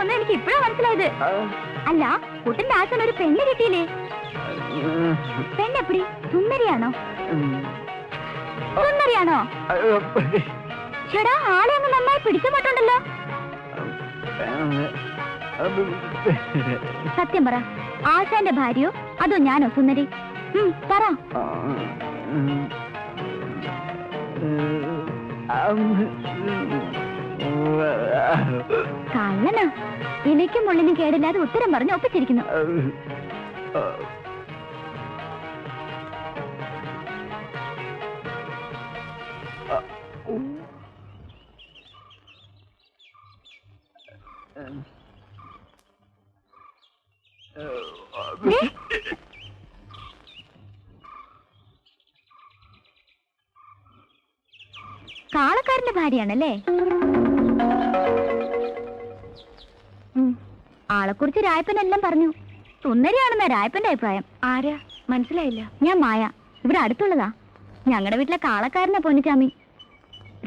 ഒന്നും എനിക്ക് ഇപ്പഴാ മനസ്സിലായത്. അല്ല, കുട്ടന്റെ ആശൻ ഒരു പെണ്ണ് കിട്ടിയില്ലേ? പെണ്ണെപ്പടി? സുന്ദരിയാണോ? സുന്ദരിയാണോ? ചേടാ, ആളെ അങ്ങ് നന്നായി പിടിച്ചമാട്ടുണ്ടല്ലോ. സത്യം പറ, ആശാന്റെ ഭാര്യയോ അതോ ഞാനോ സുന്ദരി? പറ. കള്ളനാ. ഇലയ്ക്കും മുള്ളിനും കേടില്ലാതെ ഉത്തരം പറഞ്ഞ് ഒപ്പിച്ചിരിക്കുന്നു. കാളക്കാരന്റെ ഭാര്യയാണല്ലേ? ആളെക്കുറിച്ച് രായപ്പനെല്ലാം പറഞ്ഞു. സുന്ദരിയാണെന്ന രായപ്പന്റെ അഭിപ്രായം. ആരാ? മനസ്സിലായില്ല. ഞാൻ മായ, ഇവിടെ അടുത്തുള്ളതാ. ഞങ്ങളുടെ വീട്ടിലെ കാളക്കാരനാ പൊന്നിച്ചാമി.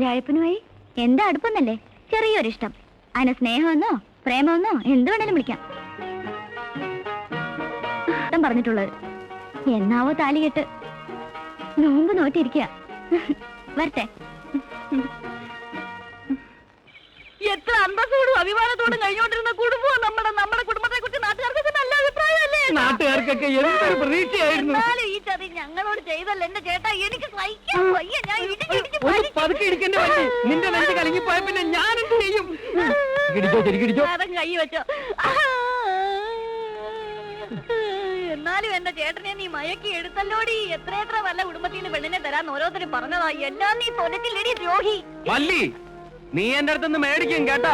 രായപ്പനുമായി എന്താ അടുപ്പൊന്നല്ലേ? ചെറിയൊരിഷ്ടം. അതിനെ സ്നേഹമെന്നോ പ്രേമമെന്നോ എന്ത് വേണേലും വിളിക്കാം. ഇഷ്ടം പറഞ്ഞിട്ടുള്ളത്. എന്നാവോ താലി കെട്ട് നോമ്പ് നോറ്റിരിക്കുക. വരട്ടെ. എത്ര അന്തസ്സോടും അഭിമാനത്തോടും കഴിഞ്ഞുകൊണ്ടിരുന്ന കുടുംബം നമ്മുടെ കുടുംബത്തെ കുറിച്ച് നാട്ടുകാർക്കൊക്കെ നല്ല അഭിപ്രായമല്ലേ? നാട്ടുകാർക്കൊക്കെ എന്തൊരു പ്രതീക്ഷയായിരുന്നു. ഈ ചതി ഞങ്ങളോട് ചെയ്തല്ല എന്റെ ചേട്ടാ. എനിക്ക് സഹിക്കാൻ വയ്യ. ഞാൻ പതുക്കെ ഇടിക്കേണ്ടി വന്നു. നിന്റെ നെഞ്ച് കലങ്ങിപ്പോയ പിന്നെ ഞാൻ എന്ത് ചെയ്യും? കൈ വെച്ചോ. എന്നാലും എന്റെ ചേട്ടനെ നീ മയക്കി എടുത്തല്ലോടി. എത്ര വല്ല കുടുംബത്തിൽ നിന്ന് പെണ്ണിനെ തരാന്ന് ഓരോരുത്തരും പറഞ്ഞതാ. എല്ലാം നീ തൊലച്ചില്ലടി ദ്രോഹി. നീ എന്റെ അടുത്തൊന്ന് മേടിക്കും കേട്ടാ.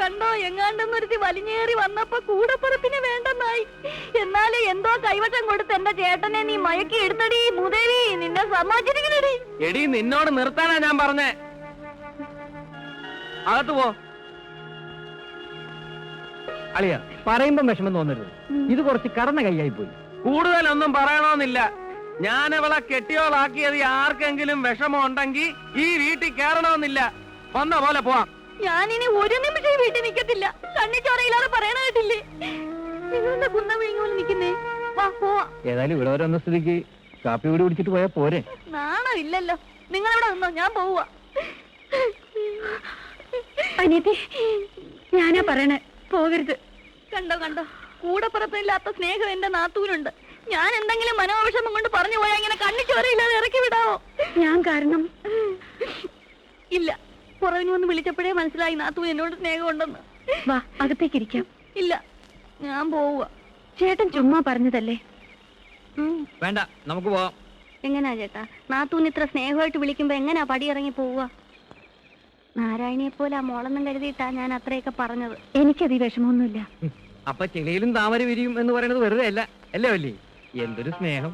കണ്ടോ എങ്ങാണ്ടെന്നൊരുത്തി വലിഞ്ഞേറി വന്നപ്പോ കൂടപ്പുറപ്പിന് വേണ്ടെന്നായി. എന്നാലും എന്തോ കൈവശം കൊടുത്ത് എന്റെ ചേട്ടനെ നീ മയക്കി എടുത്തടി. മുതലി നിന്നെ സമ്മതിച്ചിരിക്കണടി. എടി, നിന്നോട് നിർത്താനാ ഞാൻ പറഞ്ഞേ. അകത്ത് പോ. അളിയ, പറയുമ്പം വിഷമം തോന്നരുത്. ഇത് കുറച്ച് കടന്ന കൈയായി പോയി. കൂടുതലൊന്നും പറയണമെന്നില്ല. ഞാൻ അവളെ കെട്ടിയോളാക്കിയത് ആർക്കെങ്കിലും വിഷമം ഉണ്ടെങ്കിൽ ഈ വീട്ടിൽ കയറണമെന്നില്ല. വന്ന പോലെ പോവാം. ഞാനിനി ഒരു നിമിഷം വീട്ടിൽ നിൽക്കത്തില്ല. കണ്ണിച്ചോറയില്ലാതെ പറയണ കേട്ടില്ലേ? നിങ്ങളുടെ കുന്ന വിഴുങ്ങോല് നിൽക്കുന്നേ. വാ പോവാ. ഏതായാലും ഇവിടെ വരെ വന്ന സ്ഥിതിക്ക് കാപ്പി കൂടി കുടിച്ചിട്ട് പോയാ പോരെ? നാണോ ഇല്ലല്ലോ. നിങ്ങളിവിടെ നിന്നോ, ഞാൻ പോവാ. അനിയത്തി, ഞാനാ പറയണേ, പോകരുത്. കണ്ടോ കൂടപ്പുറപ്പില്ലാത്ത സ്നേഹം എന്റെ നാത്തൂനുണ്ട്. ഞാൻ എന്തെങ്കിലും മനോവിഷമം കൊണ്ട് പറഞ്ഞു പോയാ ഇങ്ങനെ കണ്ണിച്ചോറയില്ലാതെ ഇറക്കി വിടാവോ? ഞാൻ കാരണം ഇല്ല. പുറവിന് വന്ന് വിളിച്ചപ്പോഴേ മനസ്സിലായി നാത്തൂൻ എന്നോട് സ്നേഹം ഉണ്ടെന്ന്. വാ, അകത്തേക്കിരിക്കാം. ഇല്ല, ഞാൻ പോവുക. ചേട്ടൻ ചുമ്മാ പറഞ്ഞതല്ലേ. വേണ്ട, നമുക്ക് പോവാം. എങ്ങനാ ചേട്ടാ? നാത്തൂൻ ഇത്ര സ്നേഹമായിട്ട് വിളിക്കുമ്പോ എങ്ങനാ പടിയിറങ്ങി പോവുക? നാരായണിയെ പോലെ ആ മോളെന്നും കരുതിയിട്ടാ ഞാൻ അത്രയൊക്കെ പറഞ്ഞത്. എനിക്കത് വിഷമമൊന്നുമില്ല. അപ്പൊ ചെളിയിലും താമര വിരിയും എന്ന് പറയുന്നത് വെറുതെ അല്ല അല്ലേ വല്ലി? എന്തൊരു സ്നേഹം.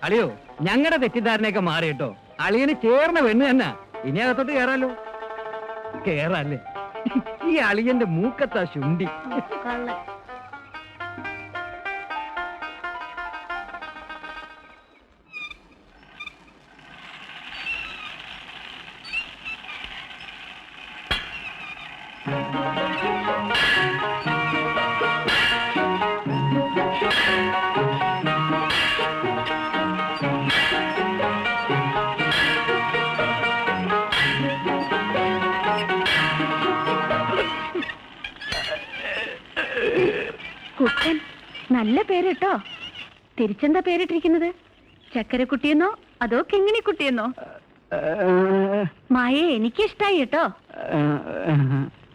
അളിയോ, ഞങ്ങളുടെ തെറ്റിദ്ധാരണയൊക്കെ മാറി കേട്ടോ. അളിയന് ചേർന്ന പെണ്ണ് തന്നെ. ഇനി അകത്തോട്ട് കേറാലോ? കേറാല്ലേ? ഈ അളിയന്റെ മൂക്കത്താ ശുണ്ടി. കുട്ടൻ, നല്ല പേര് കേട്ടോ. തിരിച്ചെന്താ പേരിട്ടിരിക്കുന്നത്? ചക്കരക്കുട്ടിയെന്നോ അതോ കിങ്ങിണിക്കുട്ടിയെന്നോ? മായേ എനിക്കിഷ്ടായി കേട്ടോ.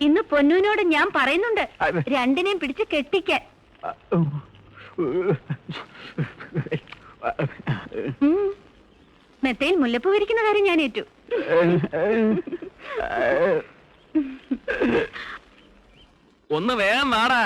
ഇന്ന് പൊന്നൂനോട് ഞാൻ പറയുന്നുണ്ട് രണ്ടിനെയും പിടിച്ച് കെട്ടിക്കാൻ. മെത്തയിൽ മുല്ലപ്പൂ വിരിക്കുന്ന കാര്യം ഞാൻ ഏറ്റു. ഒന്ന് വേഗം വാടാ.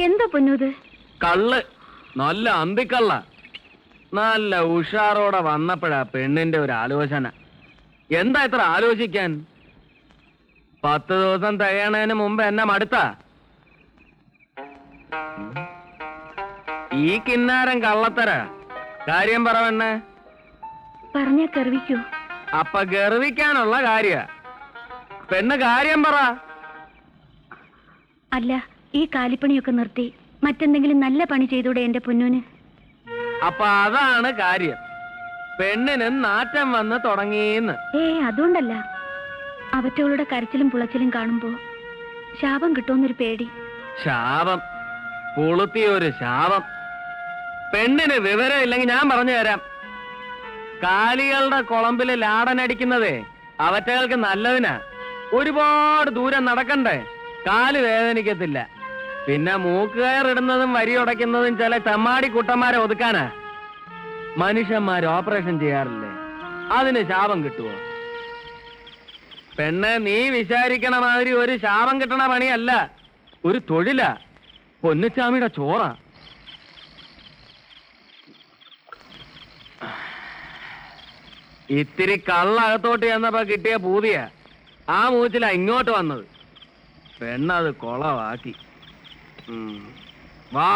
എന്താ പൊന്നൂത്? കള്ള്, നല്ല അന്തിക്കള്ള. നല്ല ഉഷാറോടെ വന്നപ്പോഴാ പെണ്ണിന്റെ ഒരു ആലോചന. എന്താ ഇത്ര ആലോചിക്കാൻ? 10 ദിവസം തികയണതിന് മുമ്പ് എന്നെ മടുത്ത. ഈ കിന്നാരം കള്ളത്തര. കാര്യം പറ പെണ്ണെ. പറഞ്ഞ കറിവിക്കോ? അപ്പൊ ഗർവിക്കാനുള്ള കാര്യ. പെണ്ണ് കാര്യം പറ. അല്ല, ഈ കാലിപ്പണിയൊക്കെ നിർത്തി മറ്റെന്തെങ്കിലും നല്ല പണി ചെയ്തൂടെ എന്റെ പൊന്നൂന്? അപ്പൊ അതാണ് കാര്യം. പെണ്ണിന് നാറ്റം വന്ന് തുടങ്ങിയെന്ന്. അതുകൊണ്ടല്ല, അവറ്റവളുടെ കരച്ചിലും പുളച്ചിലും കാണുമ്പോ ശാപം കിട്ടുമെന്നൊരു പേടി. ശാപം? കൊളുത്തിയൊരു ശാപം. പെണ്ണിന് വിവരം ഇല്ലെങ്കിൽ ഞാൻ പറഞ്ഞു തരാം. കാലികളുടെ കുളമ്പില് ലാടനടിക്കുന്നതേ അവറ്റകൾക്ക് നല്ലതിനാ. ഒരുപാട് ദൂരം നടക്കണ്ടേ, കാല് വേദനിക്കത്തില്ല. പിന്നെ മൂക്കുകയറിടുന്നതും വരിയുടയ്ക്കുന്നതും ചില ചമ്മാടി കുട്ടന്മാരെ ഒതുക്കാനാ. മനുഷ്യന്മാര് ഓപ്പറേഷൻ ചെയ്യാറില്ലേ, അതിന് ശാപം കിട്ടുവോ? പെണ്ണ്, നീ വിചാരിക്കണ മാതിരി ഒരു ശാപം കിട്ടണ പണിയല്ല, ഒരു തൊഴിലാ. പൊന്നുച്ചാമിയുടെ ചോറാ. ഇത്തിരി കള്ളകത്തോട്ട് ചെന്നപ്പോ കിട്ടിയ പൂതിയ ആ മൂച്ചില ഇങ്ങോട്ട് വന്നത്. പെണ്ണത് കൊളവാക്കി. വാ.